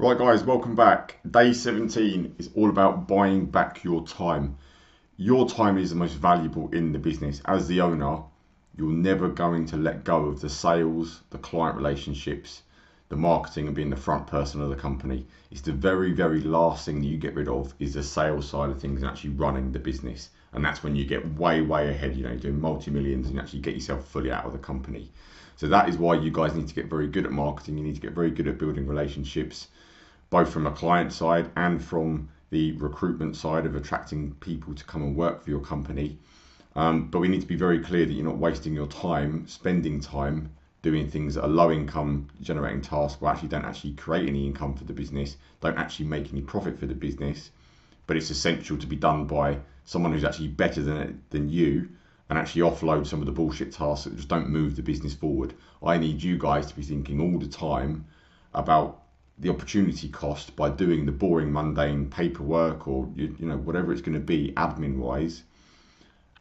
Right guys, welcome back. Day 17 is all about buying back your time. Your time is the most valuable in the business. As the owner, you're never going to let go of the sales, the client relationships, the marketing and being the front person of the company. It's the very, very last thing that you get rid of is the sales side of things and actually running the business. And that's when you get way, way ahead, doing multi-millions and actually get yourself fully out of the company. So that is why you guys need to get very good at marketing. You need to get very good at building relationships, both from a client side and from the recruitment side of attracting people to come and work for your company. But we need to be very clear that you're not wasting your time, spending time doing things that are low income generating tasks, or actually don't actually create any income for the business, don't actually make any profit for the business, but it's essential to be done by someone who's actually better than you and actually offload some of the bullshit tasks that just don't move the business forward. I need you guys to be thinking all the time about the opportunity cost by doing the boring, mundane paperwork or whatever it's going to be admin wise,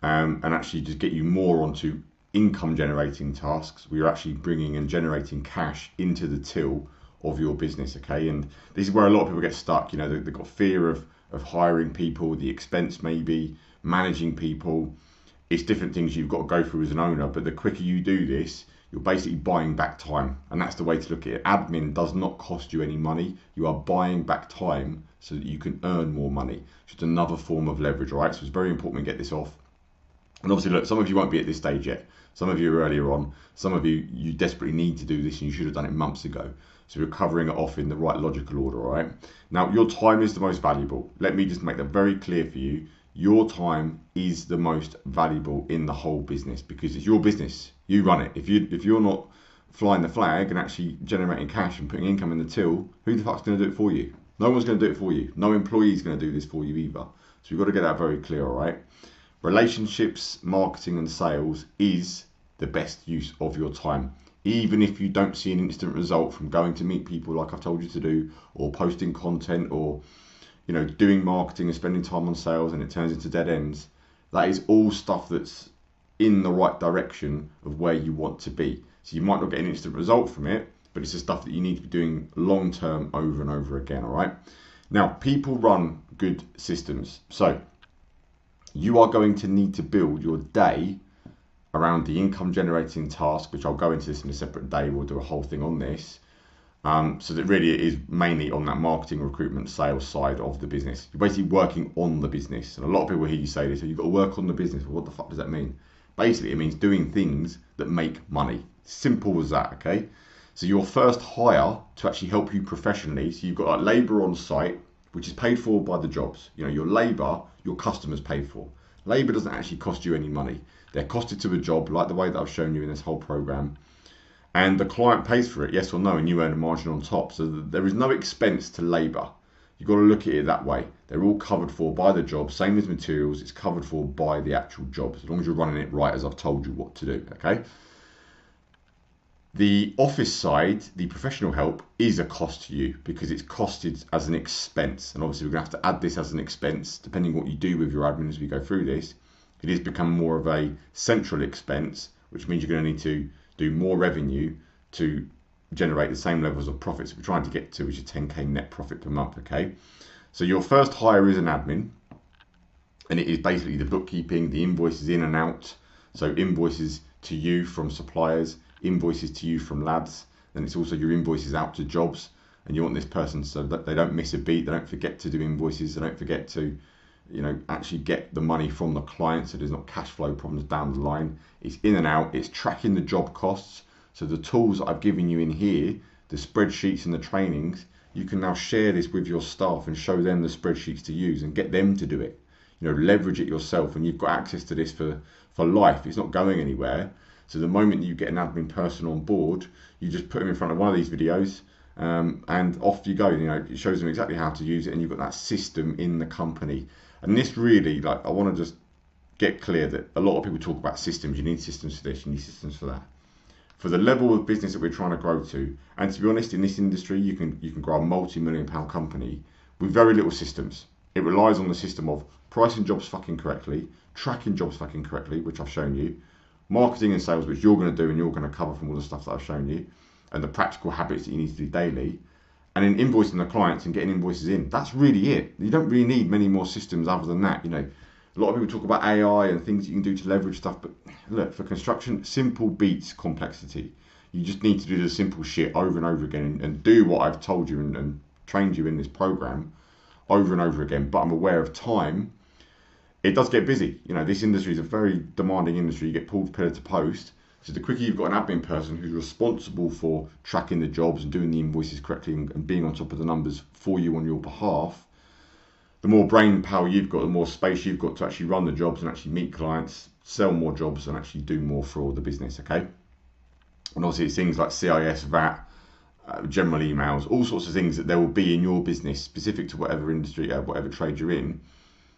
and actually just get you more onto income generating tasks where you're actually bringing and generating cash into the till of your business. Okay, and this is where a lot of people get stuck. They've got fear of hiring people, the expense, maybe managing people. It's different things you've got to go through as an owner, but the quicker you do this, you're basically buying back time. And that's the way to look at it. Admin does not cost you any money. You are buying back time so that you can earn more money. Just another form of leverage, all right? So it's very important we get this off. And obviously, look, some of you won't be at this stage yet. Some of you are earlier on. Some of you desperately need to do this and you should have done it months ago. So we're covering it off in the right logical order, all right? Now, your time is the most valuable. Let me just make that very clear for you. Your time is the most valuable in the whole business because it's your business. You run it. If you're not flying the flag and actually generating cash and putting income in the till, who the fuck's going to do it for you? No one's going to do it for you. No employee is going to do this for you either. So you've got to get that very clear, all right? Relationships, marketing and sales is the best use of your time. Even if you don't see an instant result from going to meet people like I've told you to do, or posting content, or doing marketing and spending time on sales and it turns into dead ends, that is all stuff that's in the right direction of where you want to be. So you might not get an instant result from it, but it's the stuff that you need to be doing long term over and over again, all right? Now, people run good systems. So you are going to need to build your day around the income generating task, which I'll go into this in a separate day. We'll do a whole thing on this. So that really it is mainly on that marketing, recruitment, sales side of the business. You're basically working on the business. And a lot of people hear you say this, so you've got to work on the business. Well, what the fuck does that mean? Basically, it means doing things that make money. Simple as that, okay? So your first hire to actually help you professionally, so you've got like labour on site, which is paid for by the jobs. Your labour, your customers pay for. Labour doesn't actually cost you any money. They're costed to a job, like the way that I've shown you in this whole program. And the client pays for it, yes or no, and you earn a margin on top. So there is no expense to labour. You've got to look at it that way. They're all covered for by the job, same as materials, it's covered for by the actual job, as long as you're running it right as I've told you what to do, okay? The office side, the professional help, is a cost to you because it's costed as an expense. And obviously we're going to have to add this as an expense, depending what you do with your admin as we go through this. It has become more of a central expense, which means you're going to need to do more revenue to generate the same levels of profits we're trying to get to, which is 10k net profit per month, okay? So your first hire is an admin, and it is basically the bookkeeping, the invoices in and out. So invoices to you from suppliers, invoices to you from lads, then it's also your invoices out to jobs, and you want this person so that they don't miss a beat, they don't forget to do invoices, they don't forget to actually get the money from the client so there's not cash flow problems down the line. It's in and out, it's tracking the job costs. So the tools that I've given you in here, the spreadsheets and the trainings, you can now share this with your staff and show them the spreadsheets to use and get them to do it. Leverage it yourself, and you've got access to this for life. It's not going anywhere. So the moment you get an admin person on board, you just put them in front of one of these videos, and off you go. It shows them exactly how to use it, and you've got that system in the company. And this really, I want to just get clear that a lot of people talk about systems. You need systems for this, you need systems for that. For the level of business that we're trying to grow to, and to be honest, in this industry, you can grow a multi-million-pound company with very little systems. It relies on the system of pricing jobs fucking correctly, tracking jobs fucking correctly, which I've shown you, marketing and sales, which you're going to do and you're going to cover from all the stuff that I've shown you, and the practical habits that you need to do daily, and then invoicing the clients and getting invoices in. That's really it. You don't really need many more systems other than that. You know, a lot of people talk about AI and things you can do to leverage stuff, but look, for construction, simple beats complexity. You just need to do the simple shit over and over again and do what I've told you and trained you in this program over and over again. But I'm aware of time. It does get busy. You know, this industry is a very demanding industry. You get pulled pillar to post. So the quicker you've got an admin person who's responsible for tracking the jobs and doing the invoices correctly and being on top of the numbers for you on your behalf, the more brain power you've got, the more space you've got to actually run the jobs and actually meet clients, sell more jobs and actually do more for the business, okay? And obviously it's things like CIS, VAT, general emails, all sorts of things that there will be in your business specific to whatever industry, whatever trade you're in.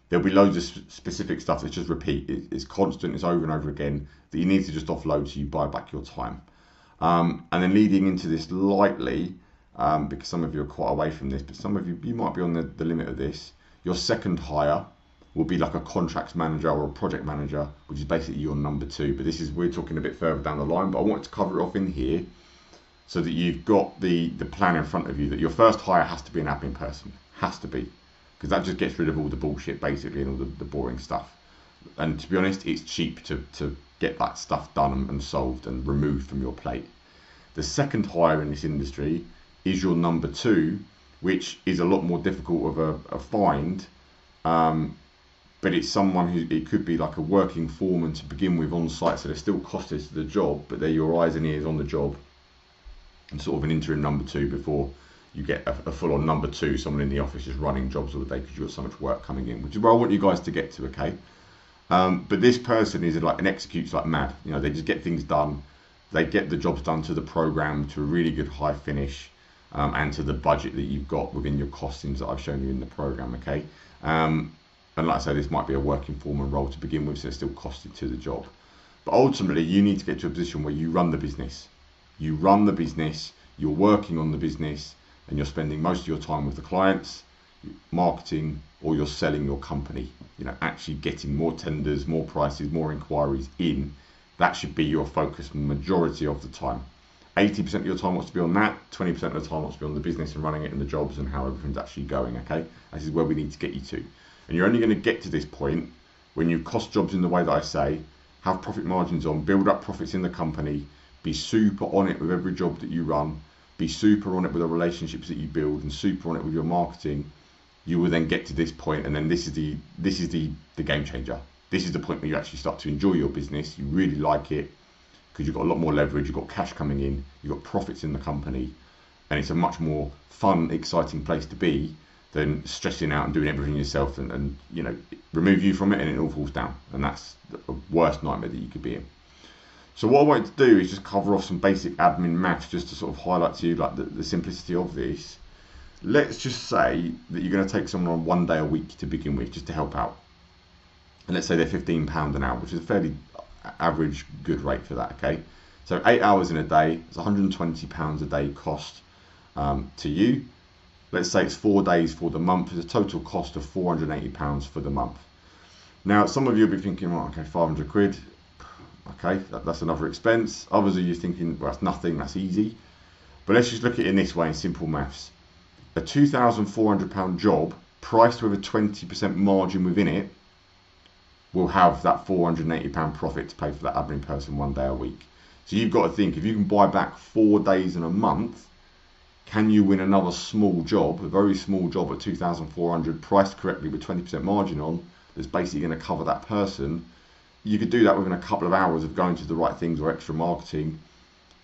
There'll be loads of specific stuff that's just repeat. It's constant, it's over and over again that you need to just offload so you buy back your time. And then leading into this lightly, because some of you are quite away from this, but some of you might be on the limit of this, your second hire will be like a contracts manager or a project manager, which is basically your number two. But we're talking a bit further down the line, but I wanted to cover it off in here so that you've got the plan in front of you, that your first hire has to be an admin person, has to be. Because that just gets rid of all the bullshit basically and all the boring stuff. And to be honest, it's cheap to get that stuff done and solved and removed from your plate. The second hire in this industry is your number two, which is a lot more difficult of a find, but it's someone who, it could be like a working foreman to begin with on site, so they're still costed to the job, but they're your eyes and ears on the job, and sort of an interim number two before you get a full-on number two, someone in the office just running jobs all day because you've got so much work coming in, which is where I want you guys to get to, okay? But this person is like, and executes like mad. You know, they just get things done. They get the jobs done to the program, to a really good high finish, and to the budget that you've got within your costings that I've shown you in the program, okay? And like I say, this might be a working foreman role to begin with, so it's still costed to the job. But ultimately, you need to get to a position where you run the business. You run the business, you're working on the business, and you're spending most of your time with the clients, marketing, or you're selling your company. You know, actually getting more tenders, more prices, more inquiries in. That should be your focus majority of the time. 80% of your time wants to be on that, 20% of the time wants to be on the business and running it and the jobs and how everything's actually going, okay? This is where we need to get you to. And you're only going to get to this point when you cost jobs in the way that I say, have profit margins on, build up profits in the company, be super on it with every job that you run, be super on it with the relationships that you build and super on it with your marketing. You will then get to this point, and then this is the game changer. This is the point where you actually start to enjoy your business. You really like it because you've got a lot more leverage, you've got cash coming in, you've got profits in the company, and it's a much more fun, exciting place to be than stressing out and doing everything yourself and you know, remove you from it and it all falls down. And that's the worst nightmare that you could be in. So what I wanted to do is just cover off some basic admin maths just to sort of highlight to you like the simplicity of this. Let's just say that you're going to take someone on 1 day a week to begin with, just to help out. And let's say they're £15 an hour, which is a fairly average good rate for that, okay? So 8 hours in a day, it's £120 a day cost to you. Let's say it's 4 days for the month, it's a total cost of £480 for the month. Now, some of you will be thinking, well, okay, 500 quid, okay, that's another expense. Others of you thinking, well, that's nothing, that's easy. But let's just look at it in this way, in simple maths. A £2,400 job priced with a 20% margin within it will have that £480 profit to pay for that admin person 1 day a week. So you've got to think, if you can buy back 4 days in a month, can you win another small job, a very small job at 2,400 priced correctly with 20% margin on, that's basically going to cover that person? You could do that within a couple of hours of going to the right things or extra marketing,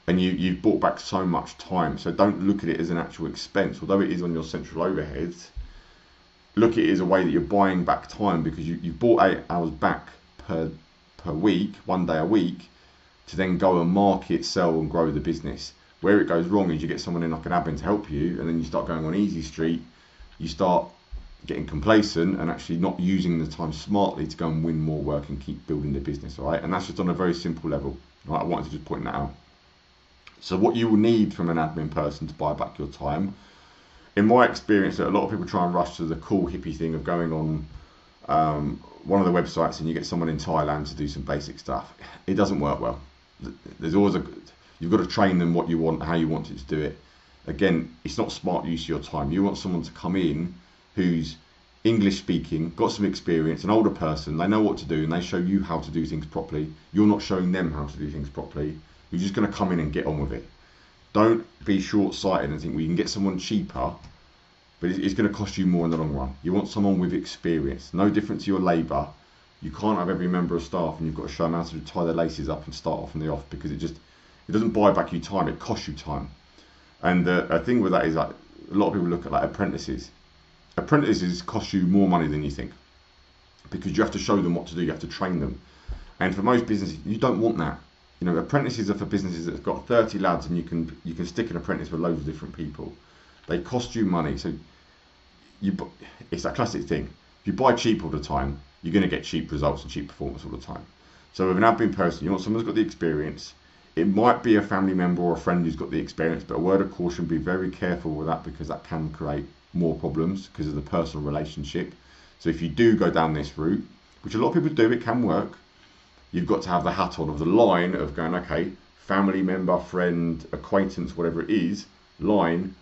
and you've bought back so much time. So don't look at it as an actual expense, although it is on your central overheads. Look at it as a way that you're buying back time, because you've bought 8 hours back per week, 1 day a week, to then go and market, sell and grow the business. Where it goes wrong is you get someone in like an admin to help you, and then you start going on easy street, you start getting complacent and actually not using the time smartly to go and win more work and keep building the business, all right? And that's just on a very simple level, right? I wanted to just point that out. So what you will need from an admin person to buy back your time, in my experience, a lot of people try and rush to the cool hippie thing of going on one of the websites and you get someone in Thailand to do some basic stuff. It doesn't work well. There's always you've got to train them what you want, how you want it to do it. Again, it's not smart use of your time. You want someone to come in who's English speaking, got some experience, an older person, they know what to do and they show you how to do things properly. You're not showing them how to do things properly. You're just going to come in and get on with it. Don't be short-sighted and think, well, you can get someone cheaper, but it's going to cost you more in the long run. You want someone with experience. No different to your labour. You can't have every member of staff and you've got to show them how to tie their laces up and start off from the off, because it doesn't buy back you time, it costs you time. And the thing with that is that a lot of people look at like apprentices. Apprentices cost you more money than you think, because you have to show them what to do, you have to train them. And for most businesses, you don't want that. You know, apprentices are for businesses that have got 30 lads and you can stick an apprentice with loads of different people. They cost you money. So it's that classic thing. If you buy cheap all the time, you're going to get cheap results and cheap performance all the time. So with an admin person, you want someone who's got the experience. It might be a family member or a friend who's got the experience, but a word of caution, be very careful with that, because that can create more problems because of the personal relationship. So if you do go down this route, which a lot of people do, it can work, you've got to have the hat on of the line of going, okay, family member, friend, acquaintance, whatever it is, line,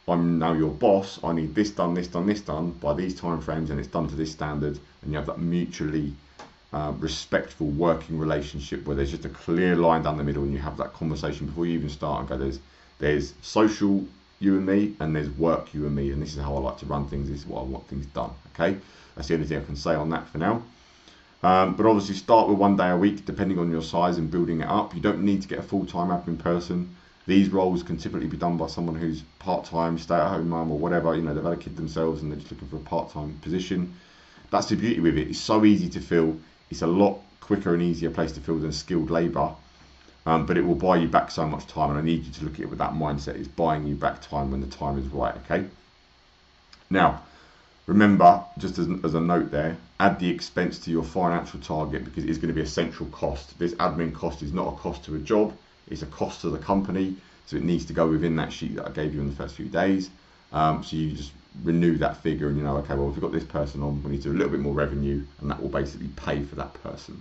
I'm now your boss, I need this done, this done, this done by these time frames, and it's done to this standard, and you have that mutually respectful working relationship where there's just a clear line down the middle, and you have that conversation before you even start and go, there's social you and me, and there's work you and me, and this is how I like to run things, this is what I want things done. Okay, that's the only thing I can say on that for now. But obviously start with 1 day a week depending on your size and building it up. You don't need to get a full-time admin person. These roles can typically be done by someone who's part-time, stay-at-home mum or whatever, you know, they've had a kid themselves and they're just looking for a part-time position. That's the beauty with it. It's so easy to fill. It's a lot quicker and easier place to fill than skilled labour, but it will buy you back so much time, and I need you to look at it with that mindset. It's buying you back time when the time is right, okay? Now, remember, just as a note there, add the expense to your financial target, because it is going to be a central cost. This admin cost is not a cost to a job, it's a cost to the company, so it needs to go within that sheet that I gave you in the first few days. So you just renew that figure and you know, okay, well, if we've got this person on, we need to do a little bit more revenue, and that will basically pay for that person.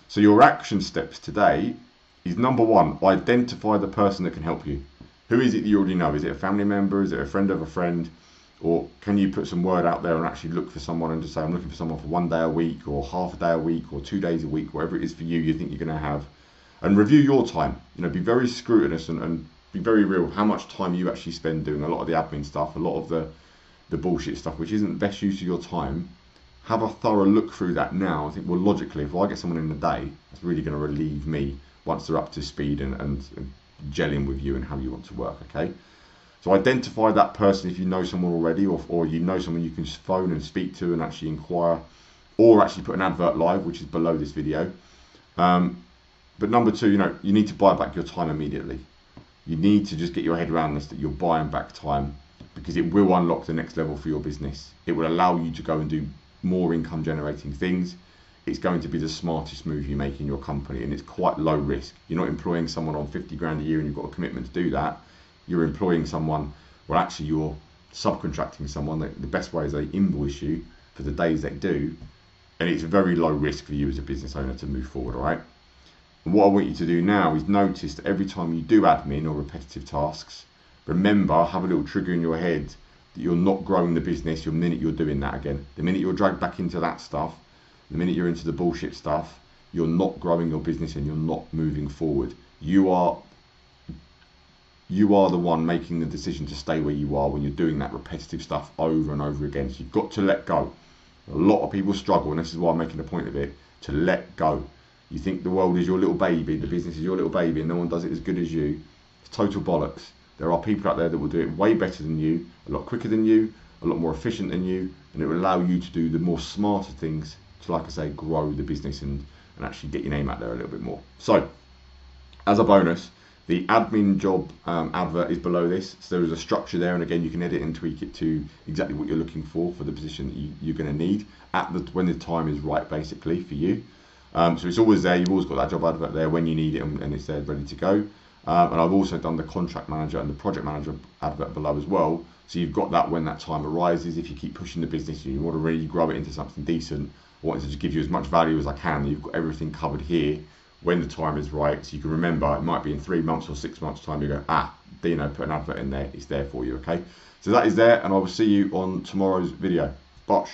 So your action steps today is, number one, identify the person that can help you. Who is it that you already know? Is it a family member? Is it a friend of a friend? Or can you put some word out there and actually look for someone and just say, I'm looking for someone for 1 day a week or half a day a week or 2 days a week, whatever it is for you, you think you're going to have. And review your time. You know, be very scrutinous and be very real with how much time you actually spend doing a lot of the admin stuff, a lot of the bullshit stuff, which isn't the best use of your time. Have a thorough look through that now. I think, well, logically, if I get someone in a day, that's really going to relieve me once they're up to speed and gelling with you and how you want to work, okay? So identify that person if you know someone already, or you know someone you can phone and speak to and actually inquire, or actually put an advert live, which is below this video. But number two, you know, you need to buy back your time immediately. You need to just get your head around this, that you're buying back time, because it will unlock the next level for your business. It will allow you to go and do more income generating things. It's going to be the smartest move you make in your company, and it's quite low risk. You're not employing someone on 50 grand a year and you've got a commitment to do that. You're employing someone, well, actually you're subcontracting someone. The best way is they invoice you for the days they do, and it's very low risk for you as a business owner to move forward, all right? And what I want you to do now is notice that every time you do admin or repetitive tasks, remember, have a little trigger in your head that you're not growing the business the minute you're doing that again. The minute you're dragged back into that stuff, the minute you're into the bullshit stuff, you're not growing your business and you're not moving forward. You are the one making the decision to stay where you are when you're doing that repetitive stuff over and over again. So you've got to let go. A lot of people struggle, and this is why I'm making a point of it, to let go. You think the world is your little baby, the business is your little baby, and no one does it as good as you. It's total bollocks. There are people out there that will do it way better than you, a lot quicker than you, a lot more efficient than you, and it will allow you to do the more smarter things to, like I say, grow the business and actually get your name out there a little bit more. So, as a bonus, the admin job advert is below this. So there is a structure there, and again, you can edit and tweak it to exactly what you're looking for the position that you're going to need when the time is right, basically, for you. So it's always there. You've always got that job advert there when you need it, and it's there ready to go. And I've also done the contract manager and the project manager advert below as well. So you've got that when that time arises. If you keep pushing the business, you want to really grow it into something decent. I wanted to just give you as much value as I can. You've got everything covered here when the time is right. So you can remember, it might be in 3 months or 6 months time, you go, Dino put an advert in there, it's there for you, okay? So that is there, and I will see you on tomorrow's video. Bosh.